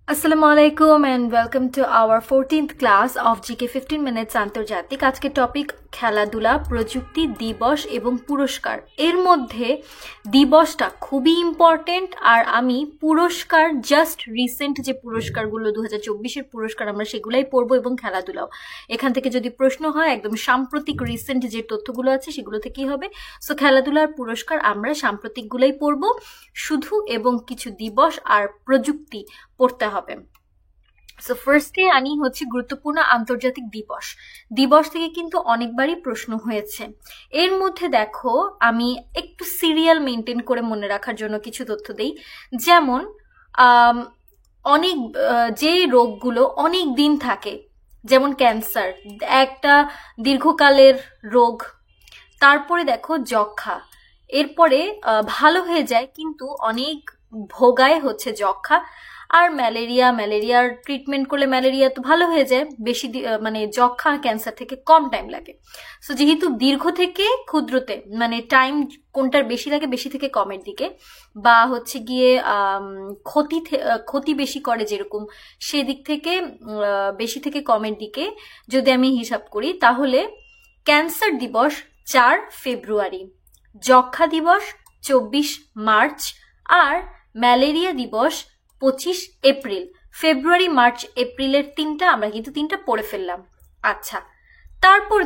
আসসালামু আলাইকুম and welcome to our 14th class of GK 15 minutes আন্তর্জাতিক। আজকে টপিক খেলাধুলা, প্রযুক্তি, দিবস এবং পুরস্কার। এর মধ্যে দিবসটা খুবই ইম্পর্টেন্ট, আর আমি পুরস্কার জাস্ট রিসেন্ট যে পুরস্কারগুলো 2024-এর পুরস্কার আমরা সেগুলাই পড়বো, এবং খেলাধুলাও। এখান থেকে যদি প্রশ্ন হয় একদম সাম্প্রতিক রিসেন্ট যে তথ্যগুলো আছে সেগুলো থেকেই হবে। সো খেলাধুলার পুরস্কার আমরা সাম্প্রতিকগুলোই পড়বো শুধু, এবং কিছু দিবস আর প্রযুক্তি পড়তে হবে। সো ফার্স্টে আনি হচ্ছে গুরুত্বপূর্ণ আন্তর্জাতিক দিবস। দিবস থেকে কিন্তু অনেকবারই প্রশ্ন হয়েছে। এর মধ্যে দেখো, আমি একটু সিরিয়াল মেনটেন করে মনে রাখার জন্য কিছু তথ্য দেই। যেমন অনেক যে রোগগুলো অনেক দিন থাকে, যেমন ক্যান্সার একটা দীর্ঘকালের রোগ। তারপরে দেখো যক্ষা, এরপরে ভালো হয়ে যায় কিন্তু অনেক ভোগায় হচ্ছে যক্ষা। আর ম্যালেরিয়ার ট্রিটমেন্ট করলে ম্যালেরিয়া তো ভালো হয়ে যায়, বেশি মানে যক্ষা ক্যান্সার থেকে কম টাইম লাগে। সো যেহেতু দীর্ঘ থেকে ক্ষুদ্রতে মানে টাইম কোনটার বেশি লাগে, বেশি থেকে কমের দিকে, বা হচ্ছে গিয়ে ক্ষতি বেশি করে যেরকম, সেদিক থেকে বেশি থেকে কমের দিকে যদি আমি হিসাব করি, তাহলে ক্যান্সার দিবস 4 ফেব্রুয়ারি, যক্ষা দিবস 24 মার্চ, আর ম্যালেরিয়া দিবস 25 এপ্রিল। ফেব্রুয়ারি, মার্চ, এপ্রিলের তিনটা আমরা কিন্তু তিনটা পড়ে ফেললাম। আচ্ছা, তারপর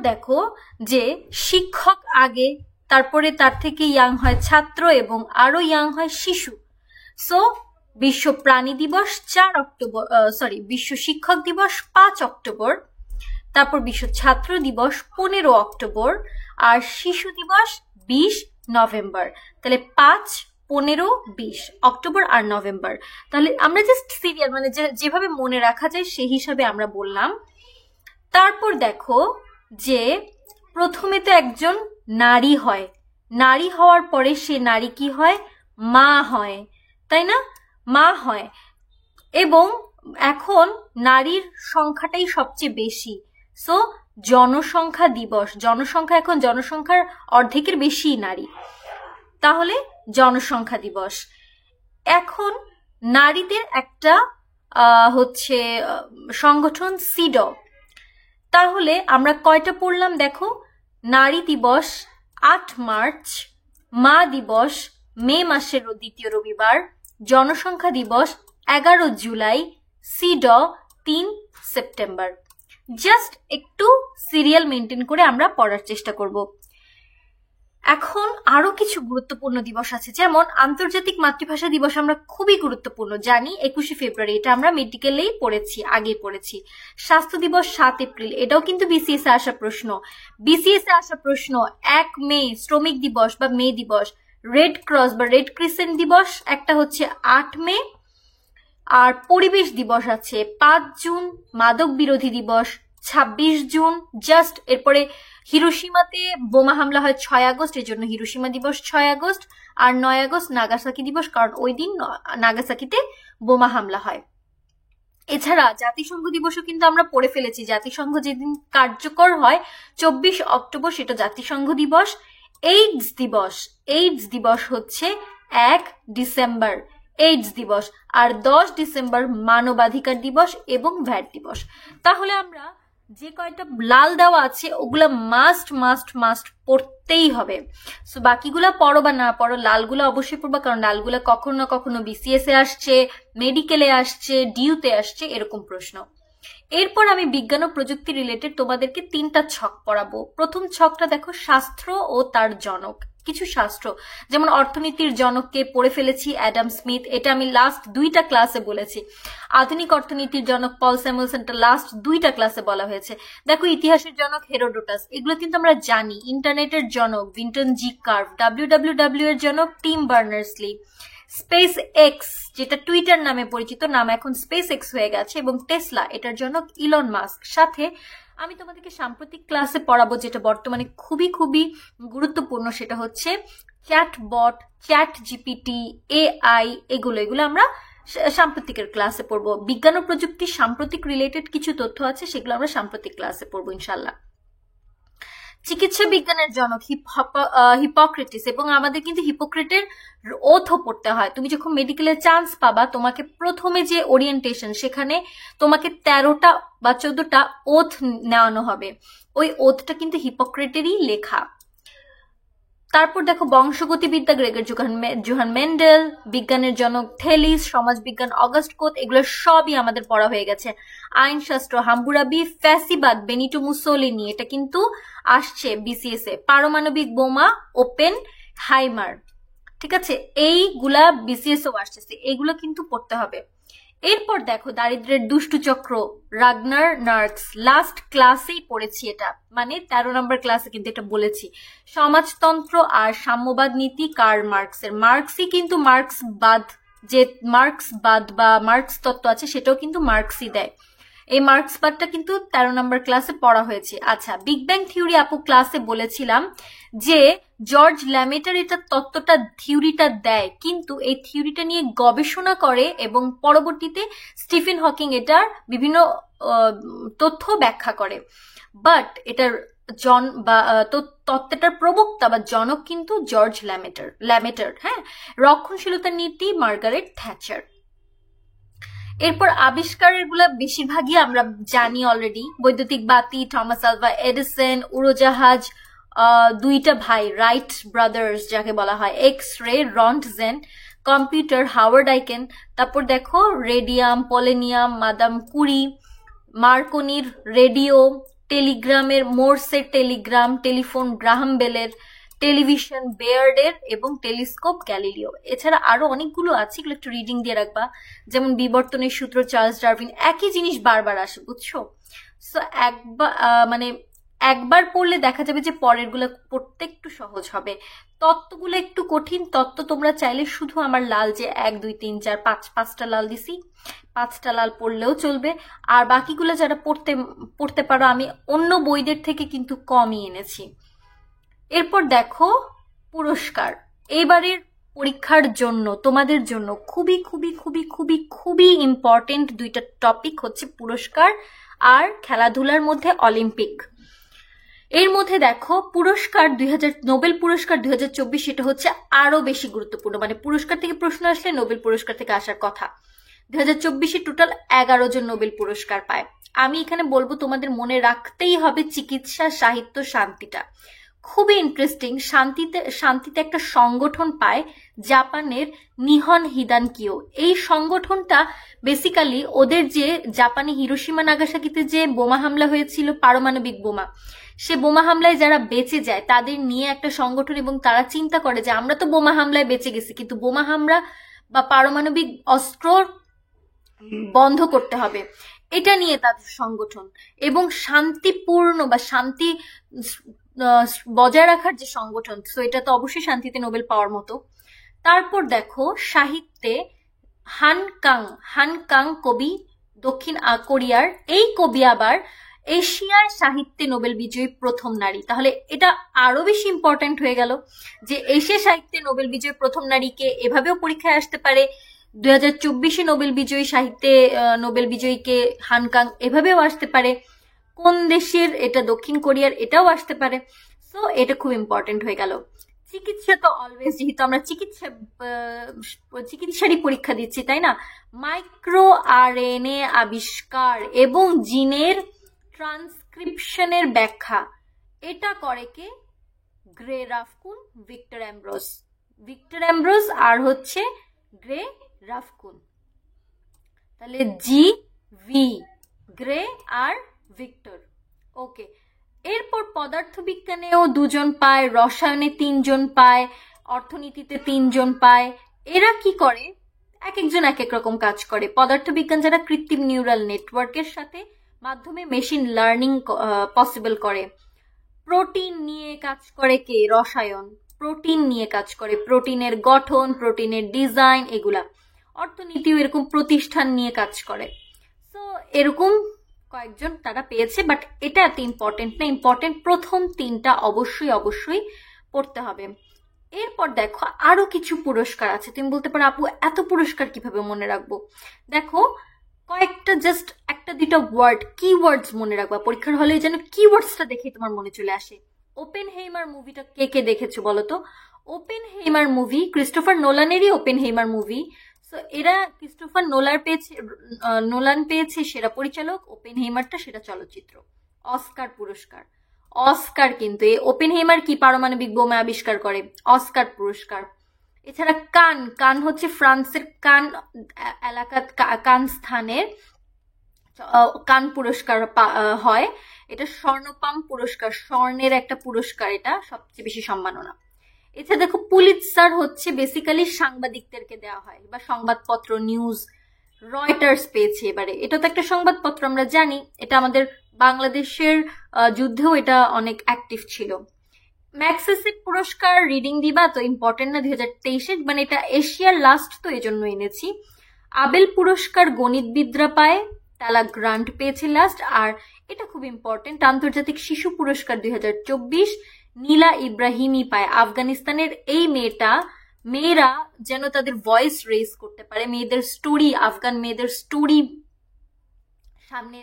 দেখো যে শিক্ষক আগে, তারপরে তার থেকে ইয়াং হয় ছাত্র, এবং আরো ইয়াং হয় শিশু। সো বিশ্ব প্রাণী দিবস 4 অক্টোবর, বিশ্ব শিক্ষক দিবস 5 অক্টোবর, তারপর বিশ্ব ছাত্র দিবস 15 অক্টোবর, আর শিশু দিবস 20 নভেম্বর। তাহলে 5, 15, 20 অক্টোবর আর নভেম্বর। তাহলে আমরা জাস্ট সিরিয়াল মানে যেভাবে মনে রাখা যায় সেই হিসাবে আমরা বললাম। তারপর দেখো যে প্রথমে তো একজন নারী হয়, নারী হওয়ার পরে সে নারী কি হয়? মা হয়, তাই না? মা হয়। এবং এখন নারীর সংখ্যাটাই সবচেয়ে বেশি। সো জনসংখ্যা দিবস, জনসংখ্যা এখন জনসংখ্যার অর্ধেকের বেশি নারী, তাহলে জনসংখ্যা দিবস। এখন নারীদের একটা হচ্ছে সংগঠন সিড। তাহলে আমরা কয়টা পড়লাম দেখো, নারী দিবস 8 মার্চ, মা দিবস মে মাসের দ্বিতীয় রবিবার, জনসংখ্যা দিবস 11 জুলাই, সিড 3 সেপ্টেম্বর। জাস্ট একটু সিরিয়াল মেনটেন করে আমরা পড়ার চেষ্টা করব। এখন আরো কিছু গুরুত্বপূর্ণ দিবস আছে, যেমন আন্তর্জাতিক মাতৃভাষা দিবস আমরা খুবই গুরুত্বপূর্ণ জানি, 21 ফেব্রুয়ারি, এটা আমরা মেডিকেলেই পড়েছি, আগে পড়েছি। স্বাস্থ্য দিবস 7 এপ্রিল, এটাও কিন্তু বিসিএস এ আসা প্রশ্ন। বিসিএস এ আসা প্রশ্ন 1 মে শ্রমিক দিবস বা মে দিবস। রেড ক্রস বা রেড ক্রিসেন্ট দিবস একটা হচ্ছে 8 মে। আর পরিবেশ দিবস আছে 5 জুন, মাদক বিরোধী দিবস 26 জুন জাস্ট। এরপরে হিরোশিমাতে বোমা হামলা হয় 6 আগস্ট, এর জন্য হিরোশিমা দিবস 6 আগস্ট। আর 9 আগস্ট নাগাসাকি দিবস, কারণ ওই দিন নাগাসাকিতে বোমা হামলা হয়। এছাড়া জাতিসংঘ দিবসও কিন্তু আমরা পড়ে ফেলেছি। জাতিসংঘ যেদিন কার্যকর হয় 24 অক্টোবর, সেটা জাতিসংঘ দিবস। এইডস দিবস হচ্ছে 1 ডিসেম্বর, এইডস দিবস। আর 10 ডিসেম্বর মানবাধিকার দিবস এবং ভ্যাট দিবস। তাহলে আমরা যে কয়টা লাল দেওয়া আছে ওগুলা মাস্ট পড়তেই হবে। সো বাকিগুলা পড়ো বা না পড়ো, লালগুলা অবশ্যই পড়বা, কারণ লালগুলা কখনো না কখনো বিসিএস এ আসছে, মেডিকেলে আসছে, ডিউতে আসছে, এরকম প্রশ্ন। এরপর আমি বিজ্ঞান ও প্রযুক্তি রিলেটেড তোমাদেরকে 3টা ছক পড়াবো। প্রথম ছকটা দেখো, শাস্ত্র ও তার জনক। কিছু শাস্ত্র, যেমন অর্থনীতির জনককে পড়ে ফেলেছি, অ্যাডাম স্মিথ, এটা আমি লাস্ট 2টা ক্লাসে বলেছি। আধুনিক অর্থনীতির জনক পল স্যামুয়েলসনটা লাস্ট 2টা ক্লাসে বলা হয়েছে। দেখো ইতিহাসের জনক হেরোডোটাস, এগুলো কিন্তু আমরা জানি। ইন্টারনেটের জনক ভিন্টন জি কার্ভ, ডাব্লিউডাব্লিউডাব্লিউ এর জনক টিম বার্নার্স-লি। স্পেস এক্স, যেটা টুইটার নামে পরিচিত, নাম এখন স্পেস এক্স হয়ে গেছে, এবং টেসলা, এটার জনক ইলন মাস্ক। সাথে আমি তোমাদেরকে সাম্প্রতিক ক্লাসে পড়াবো যেটা বর্তমানে খুবই গুরুত্বপূর্ণ, সেটা হচ্ছে চ্যাটবট, চ্যাট জিপিটি, এআই, এগুলো আমরা সাম্প্রতিকের ক্লাসে পড়বো। বিজ্ঞান ও প্রযুক্তির সাম্প্রতিক রিলেটেড কিছু তথ্য আছে, সেগুলো আমরা সাম্প্রতিক ক্লাসে পড়বো ইনশাল্লাহ। চিকিৎসা বিজ্ঞানের জনক হিপোক্রেটিস, এবং আমাদের কিন্তু হিপোক্রেটের ওথও পড়তে হয়। তুমি যখন মেডিকেলে চান্স পাবা, তোমাকে প্রথমে যে ওরিয়েন্টেশন, সেখানে তোমাকে 13টা বা 14টা ওথ নেওয়ানো হবে। ওই ওথটা কিন্তু হিপোক্রেটেরই লেখা। তারপর দেখো বংশগতিবিদ্যা গ্রেগর জোহান মেন্ডেল, বিজ্ঞানের জনক থেলিস, সমাজবিজ্ঞান অগাস্ট কোত, এগুলো সবই আমাদের পড়া হয়ে গেছে। আইনশাস্ত্র হাম্বুরাবি, ফ্যাসিবাদ বেনিটো মুসোলিনি, এটা কিন্তু আসছে বিসিএস এ। পারমাণবিক বোমা ওপেন হাইমার, ঠিক আছে, এইগুলা বিসিএস ও আসছে, এইগুলো কিন্তু পড়তে হবে। এরপর দেখো দারিদ্রের দুষ্টু চক্র, রাগনার নার্কস, লাস্ট ক্লাসেই পড়েছি এটা, মানে 13 নম্বর ক্লাসে কিন্তু এটা বলেছি। সমাজতন্ত্র আর সাম্যবাদ নীতি কার্ল মার্কসের, মার্কসই কিন্তু মার্কসবাদ, যে মার্কসবাদ বা মার্কস তত্ত্ব আছে সেটাও কিন্তু মার্কসই দেয়। এই মার্কসবাদটা কিন্তু 13 নম্বর ক্লাসে পড়া হয়েছে। আচ্ছা, বিগ ব্যাং থিওরি আপু ক্লাসে বলেছিলাম যে জর্জ ল্যামেটার এটা তত্ত্বটা থিওরিটা দেয়, কিন্তু এই থিওরিটা নিয়ে গবেষণা করে এবং পরবর্তীতে স্টিফেন হকিং এটার বিভিন্ন তথ্য ব্যাখ্যা করে। বাট এটার তত্ত্বটার প্রবক্তা বা জনক কিন্তু জর্জ ল্যামেটার। হ্যাঁ, রক্ষণশীলতার নীতি মার্গারেট থ্যাচার। এরপর আবিষ্কারের গুলা বেশিরভাগই আমরা জানি অলরেডি। বৈদ্যুতিক বাতি থমাস আলভা এডিসন, উড়োজাহাজ দুইটা ভাই রাইট ব্রাদার্স যাকে বলা হয়, X ray Röntgen, computer Howard icon. তারপর দেখো রেডিয়াম পোলেনিয়াম মাদাম কুরি, মার্কনির রেডিও, টেলিগ্রামের মোর্সের টেলিগ্রাম, টেলিফোন গ্রাহাম বেলের, টেলিভিশন বেয়ার্ডের এবং টেলিস্কোপ গ্যালিলিও। এছাড়া আরো অনেকগুলো আছে, এগুলো একটু রিডিং দিয়ে রাখবা। যেমন বিবর্তনের সূত্র চার্লস ডারউইন, একই জিনিস বারবার আসে, বুঝছো? সো একবার পড়লে দেখা যাবে যে পরের গুলো পড়তে একটু সহজ হবে। তত্ত্বগুলো একটু কঠিন, তত্ত্ব তোমরা চাইলে শুধু আমার লাল যে 1 2 3 4 5টা লাল দিছি, 5টা লাল পড়লেও চলবে। আর বাকিগুলো যারা পড়তে পারো, আমি অন্য বইদের থেকে কিন্তু কমই এনেছি। এরপর দেখো পুরস্কার। এবারের পরীক্ষার জন্য তোমাদের জন্য খুবই খুবই খুবই খুবই খুবই ইম্পর্টেন্ট দুইটা টপিক হচ্ছে পুরস্কার আর খেলাধুলার মধ্যে অলিম্পিক। এর মধ্যে দেখো পুরস্কার নোবেল পুরস্কার 2024, সেটা হচ্ছে আরো বেশি গুরুত্বপূর্ণ। মানে পুরস্কার থেকে প্রশ্ন আসলে নোবেল পুরস্কার থেকে আসার কথা। 2024 টোটাল 11 জন নোবেল পুরস্কার পায়। আমি এখানে বলবো তোমাদের মনে রাখতেই হবে চিকিৎসা সাহিত্য শান্তিটা খুবই ইন্টারেস্টিং। শান্তিতে একটা সংগঠন পায় জাপানের নিহন হিদানকিও। এই সংগঠনটা বেসিক্যালি ওদের যে জাপানে হিরোশিমা নাগাসাকিতে যে বোমা হামলা হয়েছিল, পারমাণবিক বোমা, সে বোমা হামলায় যারা বেঁচে যায় তাদের নিয়ে একটা সংগঠন, এবং তারা চিন্তা করে যে আমরা তো বোমা হামলায় বেঁচে গেছি, কিন্তু বোমা হামলা বা পারমাণবিক অস্ত্র বন্ধ করতে হবে, এটা নিয়ে তাদের সংগঠন। এবং শান্তিপূর্ণ বা শান্তি বজায় রাখার যে সংগঠন, তো এটা তো অবশ্যই শান্তিতে নোবেল পাওয়ার মতো। তারপর দেখো সাহিত্যে হানকাং কবি, দক্ষিণ কোরিয়ার এই কবি আবার এশিয়ার সাহিত্যে নোবেল বিজয়ী প্রথম নারী। তাহলে এটা আরো বেশি ইম্পর্টেন্ট হয়ে গেল যে এশিয়া সাহিত্যে নোবেল বিজয়ী প্রথম নারীকে এভাবেও পরীক্ষায় আসতে পারে। 2024 নোবেল বিজয়ী সাহিত্যে নোবেল বিজয়ীকে হানকাং এভাবেও আসতে পারে। কোন দেশের, এটা দক্ষিণ কোরিয়ার, এটাও আসতে পারে। সো এটা খুব ইম্পর্টেন্ট হয়ে গেল। চিকিৎসা তো অলওয়েজ, যেহেতু আমরা চিকিৎসারই পরীক্ষা দিচ্ছি, তাই না? মাইক্রো আরএনএ আবিষ্কার এবং জিনের ট্রান্সক্রিপশনের ব্যাখ্যা, এটা করে কে? গ্রে রাফকুন, ভিক্টর অ্যামব্রোস আর হচ্ছে গ্রে রাফকুন। তাহলে জি ভি, গ্রে আর ভিক্টর। ওকে, এরপর পদার্থবিজ্ঞানেও 2 জন পায়, রসায়নে 3 জন পায়, অর্থনীতিতে 3 জন পায়। এরা কি করে? এক একজন এক এক রকম কাজ করে। পদার্থবিজ্ঞান যারা কৃত্রিম নিউরাল নেটওয়ার্কের সাথে মাধ্যমে মেশিন লার্নিং পসিবল করে। প্রোটিন নিয়ে কাজ করে কে? রসায়ন প্রোটিন নিয়ে কাজ করে, প্রোটিনের গঠন, প্রোটিনের ডিজাইন, এগুলা। অর্থনীতিও এরকম প্রতিষ্ঠান নিয়ে কাজ করে। সো এরকম কয়েকজন তারা পেয়েছে, বাট এটা এত ইম্পর্টেন্ট না। ইম্পর্টেন্ট প্রথম 3টা অবশ্যই পড়তে হবে। এরপর দেখো আরো কিছু পুরস্কার আছে। তুমি বলতে পারো আপু এত পুরস্কার কিভাবে মনে রাখবো? দেখো কয়েকটা, জাস্ট 1-2টা ওয়ার্ড, কিওয়ার্ডস মনে রাখবা। পরীক্ষার হলে যেন কিওয়ার্ডসটা দেখে তোমার মনে চলে আসে। ওপেনহেইমার মুভিটা কে কে দেখেছো বলো তো? ওপেনহেইমার মুভি ক্রিস্টোফার নোলানেরই ওপেনহেইমার মুভি। সো এরা ক্রিস্টোফার নোলান পেয়েছে সেরা পরিচালক, ওপেনহেইমারটা সেরা চলচ্চিত্র, অস্কার পুরস্কার। অস্কার কিন্তু এই ওপেনহেইমার কি পারমাণবিক বোমা আবিষ্কার করে, অস্কার পুরস্কার। এছাড়া কান হচ্ছে ফ্রান্সের কান এলাকা, কান স্থানের কান পুরস্কার হয়। এটা স্বর্ণপাম পুরস্কার, স্বর্ণের একটা পুরস্কার, এটা সবচেয়ে বেশি সম্মাননা। এছাড়া দেখো পুলিৎজার হচ্ছে বেসিক্যালি সাংবাদিকদেরকে দেওয়া হয়, বা সংবাদপত্র, নিউজ। রয়টার্স পেয়েছে এবারে, এটা তো একটা সংবাদপত্র, আমরা জানি এটা আমাদের বাংলাদেশের যুদ্ধেও এটা অনেক অ্যাক্টিভ ছিল। ম্যাগসেসে পুরস্কার রিডিং দিবা তো ইম্পর্টেন্ট না 2023-এ, মানে এটা এশিয়ার লাস্ট তো এই জন্য এনেছি। আবেল পুরস্কার গণিতবিদরা পায়, তালা গ্রান্ট পেয়েছে লাস্ট। আর এটা খুব ইম্পর্টেন্ট, আন্তর্জাতিক শিশু পুরস্কার 2024 নীলা ইব্রাহিমই পায়। আফগানিস্তানের এই মেয়েরা যেন তাদের ভয়েস রেজ করতে পারে, মেয়েদের স্টোরি, আফগান মেয়েদের স্টোরি সামনে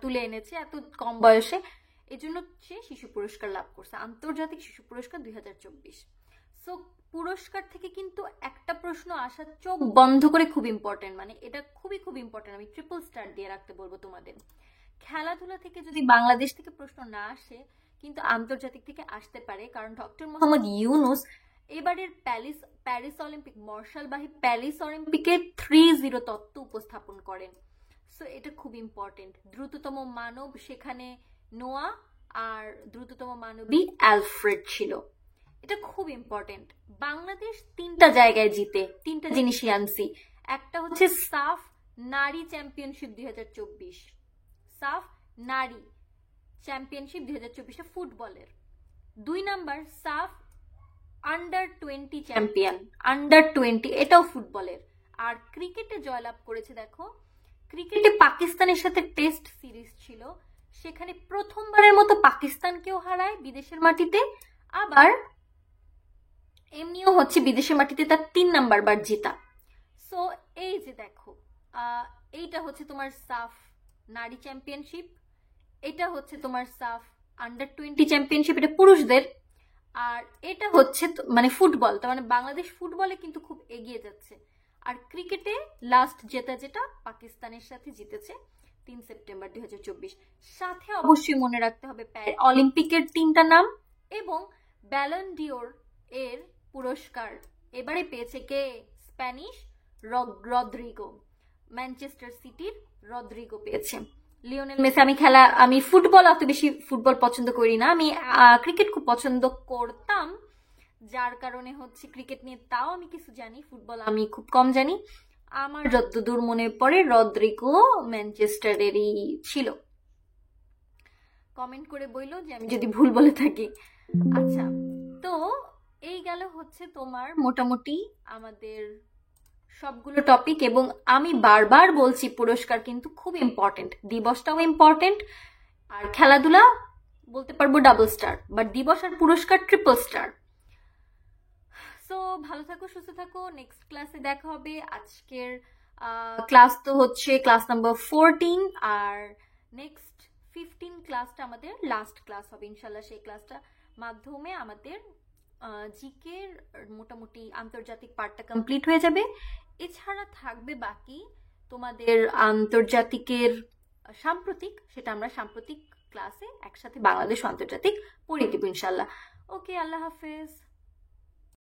তুলে এনেছে এত কম বয়সে, এই জন্য সে শিশু পুরস্কার লাভ করছে, আন্তর্জাতিক শিশু পুরস্কার 2024। সো পুরস্কার থেকে কিন্তু একটা প্রশ্ন আসা চোখ বন্ধ করে খুব ইম্পর্টেন্ট, মানে এটা খুবই খুব ইম্পর্টেন্ট, আমি ট্রিপল স্টার দিয়ে রাখতে বলবো তোমাদের। খেলাধুলা থেকে যদি বাংলাদেশ থেকে প্রশ্ন না আসে, কিন্তু আন্তর্জাতিক থেকে আসতে পারে, কারণ ডক্টর মোহাম্মদ ইউনুস এবারের প্যারিস অলিম্পিক, মশালবাহী প্যারিস অলিম্পিকে 3-0 তত্ত্ব উপস্থাপন করেন। সো এটা খুব ইম্পর্টেন্ট। দ্রুততম মানব সেখানে নোয়া, আর দ্রুততম মানবী অ্যালফ্রেড ছিল, এটা খুব ইম্পর্টেন্ট। বাংলাদেশ 3টা জায়গায় জিতে, 3টা জিনিসই আনছি। একটা হচ্ছে সাফ নারী চ্যাম্পিয়নশিপ 2024, সাফ নারী চ্যাম্পিয়নশিপ 2024 ফুটবলের। 2 নাম্বার সাফ আন্ডার-20 চ্যাম্পিয়ন, আন্ডার-20, এটাও ফুটবলের। আর ক্রিকেটে জয়লাভ করেছে, দেখো ক্রিকেটে পাকিস্তানের সাথে টেস্ট সিরিজ ছিল, সেখানে প্রথমবারের মতো পাকিস্তানকেও হারায় বিদেশের মাটিতে, আবার এমনিও হচ্ছে বিদেশের মাটিতে তার 3 নাম্বার বার জিতা। সো এই যে দেখো, এইটা হচ্ছে তোমার সাফ নারী চ্যাম্পিয়নশিপ, এটা হচ্ছে তোমার সাফ আন্ডার-20 চ্যাম্পিয়নশিপ, এটা পুরুষদের। আর এটা হচ্ছে মানে ফুটবল, তার মানে বাংলাদেশ ফুটবলে কিন্তু খুব এগিয়ে যাচ্ছে। আর ক্রিকেটে লাস্ট যেটা পাকিস্তানের সাথে জিতেছে 3 সেপ্টেম্বর 2024। সাথে অবশ্যই মনে রাখতে হবে অলিম্পিকের 3টা নাম, এবং ব্যালন ডিওর এর পুরস্কার এবারে পেয়েছে কে? স্প্যানিশ রদ্রিগো, ম্যানচেস্টার সিটির রদ্রিগো পেয়েছে। Lionel Messi. আমি ফুটবল অত বেশি ফুটবল পছন্দ করি না, আমি ক্রিকেট খুব পছন্দ করতাম, যার কারণে হচ্ছে ক্রিকেট নিয়ে তাও আমি কিছু জানি, ফুটবল আমি খুব কম জানি। আমার যতদূর মনে পড়ে রদ্রিগো ম্যানচেস্টারেরই ছিল। কমেন্ট করে বইলো যে আমি যদি ভুল বলে থাকি। আচ্ছা, তো এই গেল হচ্ছে তোমার মোটামুটি আমাদের সবগুলো টপিক, এবং আমি বারবার বলছি পুরস্কার কিন্তু খুব ইম্পর্টেন্ট, দিবসটাও ইম্পর্টেন্ট, আর খেলাধুলা বলতে পারবো ডাবল স্টার, বাট দিবস আর পুরস্কার ট্রিপল স্টার। সো ভালো থাকো, সুস্থ থাকো, নেক্সট ক্লাসে দেখা হবে। আজকের ক্লাস তো হচ্ছে ক্লাস নাম্বার 14, আর নেক্সট 15 ক্লাসটা আমাদের লাস্ট ক্লাস হবে ইনশাল্লাহ। সেই ক্লাসটা মাধ্যমে আমাদের জিকের মোটামুটি আন্তর্জাতিক পার্টটা কমপ্লিট হয়ে যাবে। এছাড়া থাকবে বাকি তোমাদের আন্তর্জাতিকের সাম্প্রতিক, সেটা আমরা সাম্প্রতিক ক্লাসে একসাথে বাংলাদেশ আন্তর্জাতিক পড়িয়ে দেবো ইনশাল্লাহ। ওকে, আল্লাহ হাফেজ।